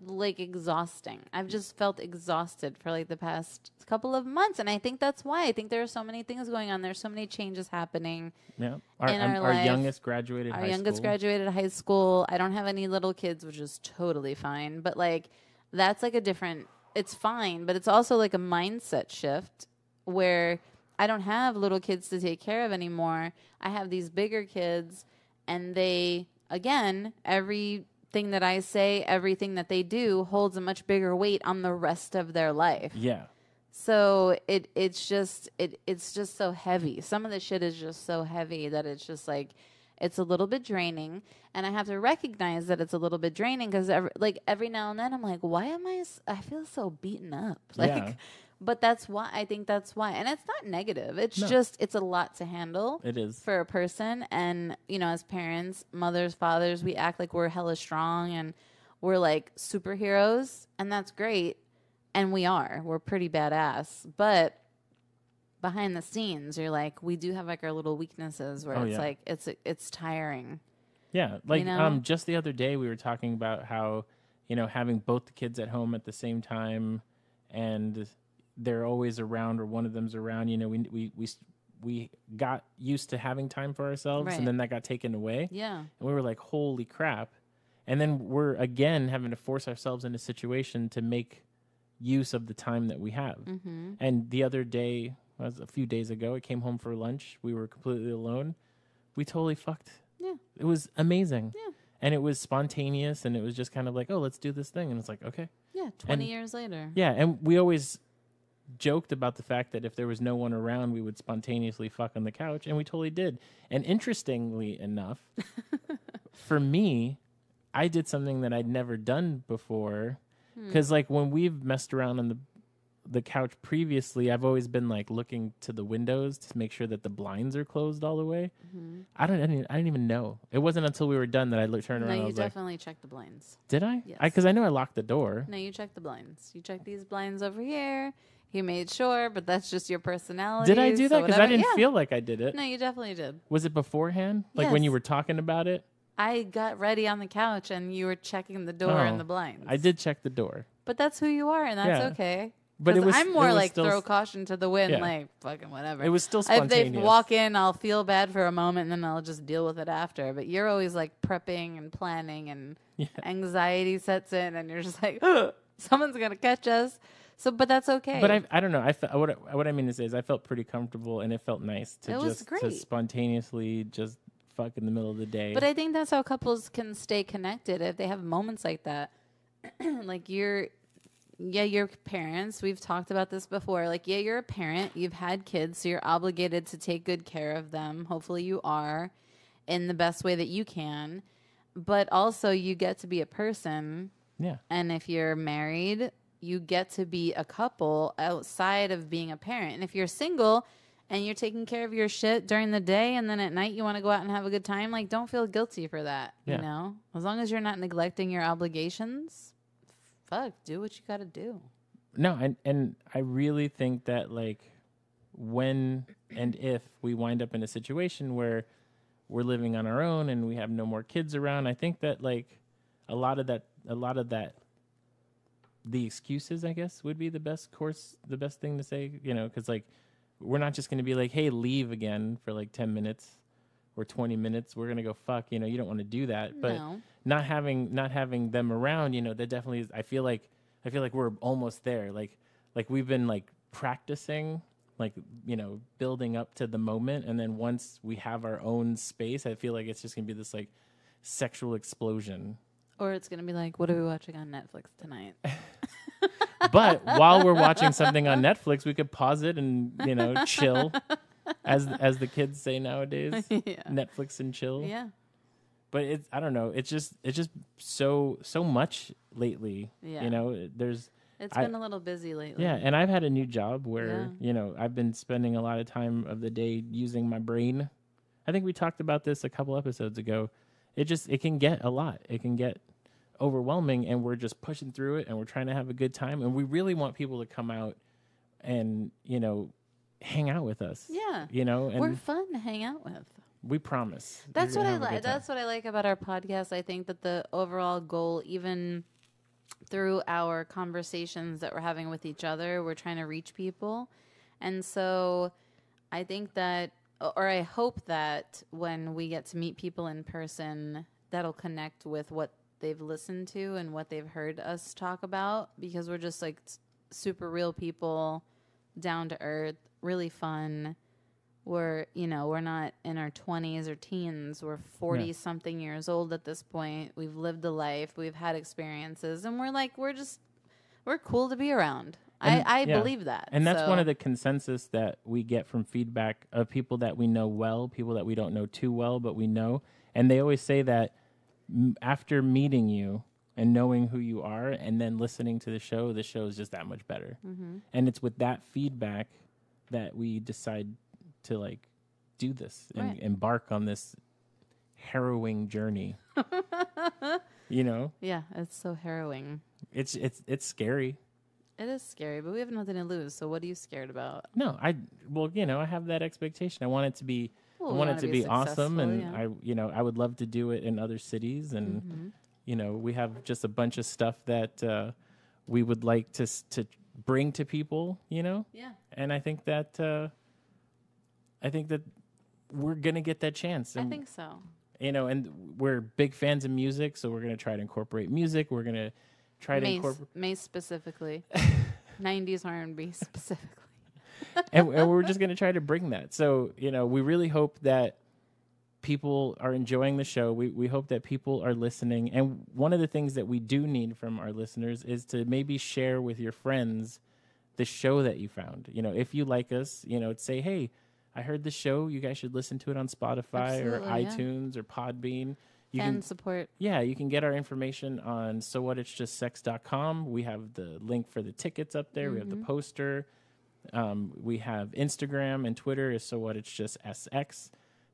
like exhausting. I've just felt exhausted for like the past couple of months, and I think that's why. I think there are so many things going on. There's so many changes happening. yeah. In our Our life, youngest graduated. Our high youngest school. graduated high school. I don't have any little kids, which is totally fine. But like, that's like a different. It's fine, but it's also like a mindset shift where I don't have little kids to take care of anymore. I have these bigger kids, and they, again, everything that I say, everything that they do holds a much bigger weight on the rest of their life. Yeah. So it's just so heavy. Some of the shit is just so heavy that it's just like, it's a little bit draining, and I have to recognize that it's a little bit draining because every now and then I'm like, why am I feel so beaten up? Like, Yeah. But that's why, I think that's why. And it's not negative. It's No. just, it's a lot to handle. It is. For a person. And, you know, as parents, mothers, fathers, we act like we're hella strong and we're like superheroes, and that's great. And we're pretty badass. But behind the scenes, you're like, we do have like our little weaknesses where it's like, it's tiring. Yeah. Like, you know? just the other day we were talking about how, you know, having both the kids at home at the same time and they're always around or one of them's around, you know, we got used to having time for ourselves, Right. and then that got taken away. Yeah. And we were like, holy crap. And then we're again having to force ourselves in a situation to make use of the time that we have. Mm-hmm. And the other day, was a few days ago, I came home for lunch. We were completely alone. We totally fucked. Yeah. It was amazing. Yeah. And it was spontaneous, and it was just kind of like, oh, let's do this thing. And it's like, okay. Yeah. 20 years later. Yeah, and we always joked about the fact that if there was no one around, we would spontaneously fuck on the couch, and we totally did. And interestingly enough, for me, I did something that I'd never done before. Because like when we've messed around on the couch previously, I've always been like looking to the windows to make sure that the blinds are closed all the way. Mm-hmm. I didn't even know. It wasn't until we were done that I turned No, around. you And I was like, definitely checked the blinds. did I? Yes. Because I know I locked the door. No, you checked the blinds. You checked these blinds over here. You made sure, but that's just your personality. Did I do that? Because I didn't feel like I did it. No, you definitely did. Was it beforehand? Like when Yes. you were talking about it? I got ready on the couch and you were checking the door and the blinds. I did check the door. But that's who you are, and that's Yeah. okay. But it 'Cause was I'm more it was like still, throw caution to the wind, Yeah. like fucking whatever. It was still If they spontaneous. walk in, I'll feel bad for a moment, and then I'll just deal with it after. But you're always like prepping and planning, and anxiety sets in, and you're just like, someone's gonna catch us. So, but that's okay. But I don't know. What I mean to say is I felt pretty comfortable, and it felt nice to It was to great. spontaneously just fuck in the middle of the day. But I think that's how couples can stay connected if they have moments like that. Like you're parents. We've talked about this before. Like, yeah, you're a parent. You've had kids, so you're obligated to take good care of them. Hopefully you are in the best way that you can. But also you get to be a person. yeah. And if you're married, you get to be a couple outside of being a parent. And if you're single and you're taking care of your shit during the day and then at night you want to go out and have a good time, like, don't feel guilty for that, Yeah. you know? As long as you're not neglecting your obligations, fuck, do what you got to do. No, and I really think that like when and if we wind up in a situation where we're living on our own and we have no more kids around, I think that like a lot of that the excuses, I guess, would be the best thing to say, you know, because like we're not just going to be like, hey, leave again for like 10 minutes or 20 minutes. We're going to go fuck, you know, you don't want to do that. But No. not having them around, you know, that definitely is, I feel like we're almost there. Like we've been like practicing, like, you know, building up to the moment. And then once we have our own space, I feel like it's just going to be this like sexual explosion. Or it's going to be like, what are we watching on Netflix tonight? But while we're watching something on Netflix, we could pause it and, you know, chill, as the kids say nowadays. Yeah. Netflix and chill. Yeah. But I don't know. It's just so much lately. Yeah. You know, It's been a little busy lately. Yeah, and I've had a new job where, Yeah. you know, I've been spending a lot of time of the day using my brain. I think we talked about this a couple episodes ago. It can get a lot. It can get overwhelming, and we're just pushing through it, and we're trying to have a good time, and we really want people to come out and, you know, hang out with us. Yeah. You know, and We're fun to hang out with. we promise. That's you're what gonna I have a like. good time. That's what I like about our podcast. I think that the overall goal, even through our conversations that we're having with each other, we're trying to reach people. And so I think that, or I hope that when we get to meet people in person, that'll connect with what they've listened to and what they've heard us talk about, because we're just like super real people, down to earth, really fun. We're not in our 20s or teens. We're 40 something years old at this point. We've lived a life. We've had experiences, and we're cool to be around. And, I yeah. believe that. And that's So- one of the consensus that we get from feedback of people that we know well, people that we don't know too well, but we know. And they always say that after meeting you and knowing who you are and then listening to the show is just that much better. Mm-hmm. And it's with that feedback that we decide to like do this and Right. embark on this harrowing journey. You know, Yeah, it's so harrowing. it's scary. It is scary, but we have nothing to lose. So what are you scared about? No, I have that expectation. I want it to be Well, I we want it wanna to be be awesome, successful, and yeah. I would love to do it in other cities, and we have just a bunch of stuff that we would like to bring to people, Yeah. and I think that we're gonna get that chance. I And, think so. and we're big fans of music, so we're gonna try to incorporate music. We're gonna try to incorporate. Mace specifically. 90s R&B specifically. and we're just going to try to bring that. So, we really hope that people are enjoying the show. We hope that people are listening. And one of the things that we do need from our listeners is to maybe share with your friends the show that you found. If you like us, say, hey, I heard the show. You guys should listen to it on Spotify or Absolutely, yeah. iTunes or Podbean. You Fan can support. Yeah, you can get our information on sowhatitsjustsex.com. We have the link for the tickets up there. We have the poster. We have Instagram and Twitter is sowhatitsjustsx.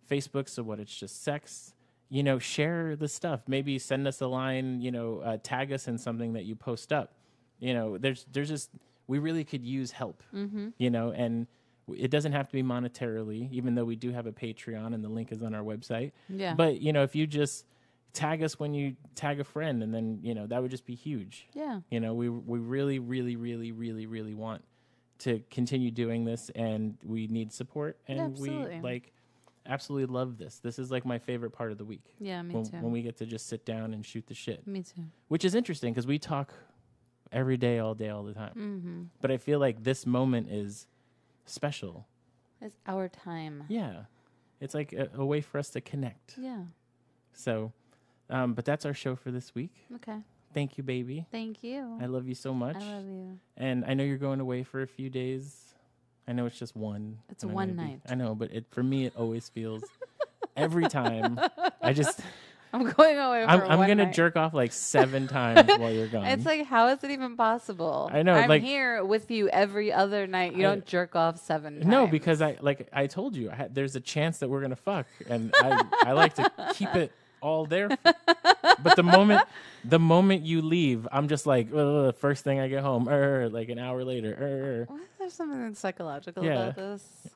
Facebook, so what it's just sex. Share the stuff. Maybe send us a line, tag us in something that you post up. There's just, we really could use help, and it doesn't have to be monetarily, even though we do have a Patreon and the link is on our website. Yeah. But, if you just tag us when you tag a friend, and then, that would just be huge. Yeah. We really, really, really, really, really want to continue doing this, and we need support, and Absolutely. we absolutely love this. This is my favorite part of the week. Yeah, me too. When we get to just sit down and shoot the shit, Me too. which is interesting because we talk every day, all day, all the time. Mm-hmm. But I feel like this moment is special. It's our time. Yeah, it's like a way for us to connect. Yeah. So, but that's our show for this week. Okay. Thank you, baby. Thank you. I love you so much. I love you. And I know you're going away for a few days. I know it's just one. It's and I'm one gonna night. I know, but for me, it always feels every time. I'm going away for I'm one gonna night. jerk off 7 times while you're gone. It's like, how is it even possible? I know, I'm here with you every other night. You don't jerk off 7 times. No, because I told you, there's a chance that we're gonna fuck, and I like to keep it all there. But the moment you leave, I'm just like, first thing I get home, like an hour later. Why is there something psychological Yeah. about this?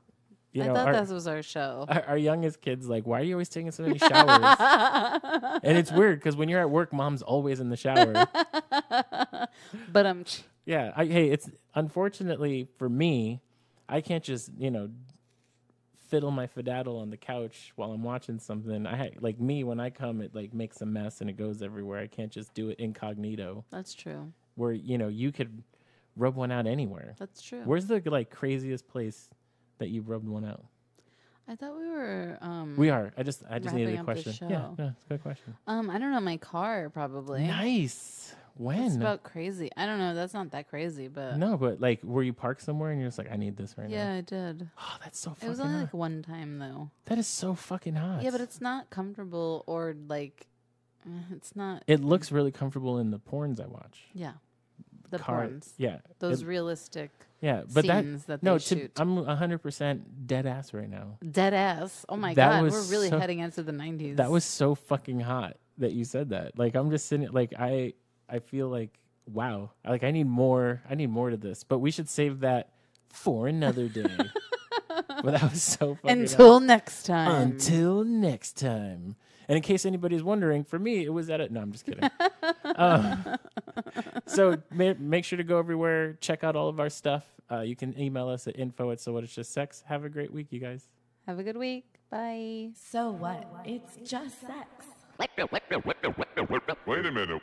You I know, thought this was our show. our youngest kid's like, why are you always taking so many showers? And it's weird because when you're at work, mom's always in the shower. But Yeah. Hey, it's unfortunately for me, I can't just, fiddle my fiddle on the couch while I'm watching something. Me, when I come, it makes a mess and it goes everywhere. I can't just do it incognito that's true. where, you could rub one out anywhere. That's true. Where's the craziest place that you rubbed one out? I thought we were. We are. I just wrapping needed a up the question. show. Yeah, no, it's a good question. I don't know. My car probably. Nice. When? It's about crazy. I don't know. That's not that crazy, but No, but were you parked somewhere and you're just like, I need this right yeah, now? I did. Oh, that's so fucking It was only hot. like one time though. That is so fucking hot. Yeah, but it's not comfortable or it's not. It looks really comfortable in the porns I watch. Yeah, the Car- porns. Yeah. Those realistic yeah, but scenes that no, they shoot. I'm 100% dead ass right now. Dead ass. Oh my That god, was we're really so- heading into the 90s. That was so fucking hot that you said that. I'm just sitting I feel like wow. I need more to this, but we should save that for another day. But that was so fucking hot. until next time. Until next time. And in case anybody's wondering, for me, it was no, I'm just kidding. So make sure to go everywhere. Check out all of our stuff. You can email us at info@sowhatitsjustsex. Have a great week, you guys. Have a good week. Bye. So what? It's just sex. Wait a minute.